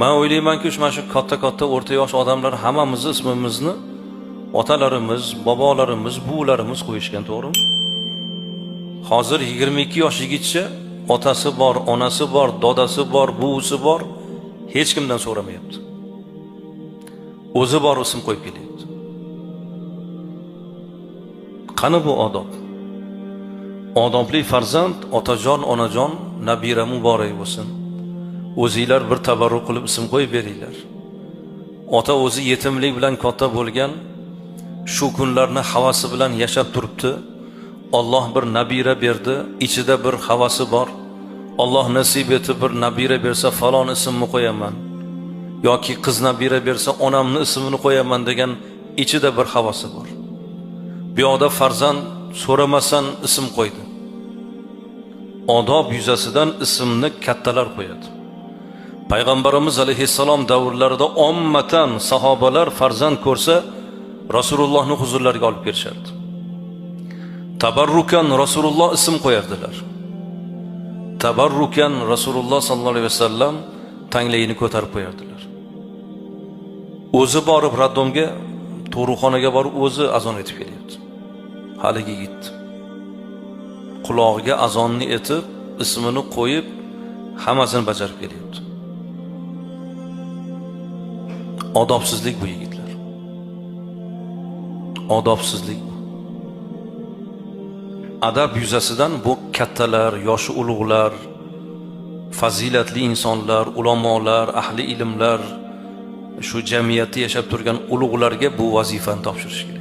Men o'ylaymanki, mana shu katta o'rta yosh odamlar hammamizni ismimizni otalarimiz, bobolarimiz, buvilarimiz qo'yishgan, to'g'rimi? Hozir 22 yosh yigitcha otasi bor, onasi bor, dodasi bor, buvisi bor, hech kimdan so'ramayapti. O'zi bor ism qo'yib kelyapti. Qani bu odob? Odobli farzand, otajon, onajon, nabira muborak bo'lsin. O'zinglar bir tabarruk qilib ism qo'yib beringlar. Ota o'zi yetimlik bilan katta bo'lgan, shu kunlarni havasi bilan yashab turibdi. Alloh bir nabira berdi, ichida bir havasi bor. Alloh nasib etib bir nabira bersa falon ismni qo'yaman. Yoki qiz nabira bersa onamni ismini qo'yaman degan ichida bir havasi bor. Bu yoqda farzand so'ramasdan ism qo'ydi. Odob yuzasidan ismni kattalar qo'yadi. Payg'ambarimiz alayhissalom davrlarida ommatan sahobalar farzand ko'rsa Rasulullohning huzurlariga olib kelishardi. Tabarrukan Rasululloh ism qo'yardilar. Tabarrukan Rasululloh sallallohu alayhi vasallam tanglayini ko'tarib qo'yardilar. O'zi borib raddomga, tug'ruqxonaga borib o'zi azon etib kelyapti. Haligi yigit qulog'iga azonni etib, ismini qo'yib, hammasini bajarib kelyapti. Odobsizlik bu yigitlar. Odobsizlik. Adab yuzasidan bu kattalar, yoshi ulug'lar, fazilatli insonlar, ulamolar, ahli ilmlar, shu jamiyatda yashab turgan ulug'larga bu vazifani topshirishgan.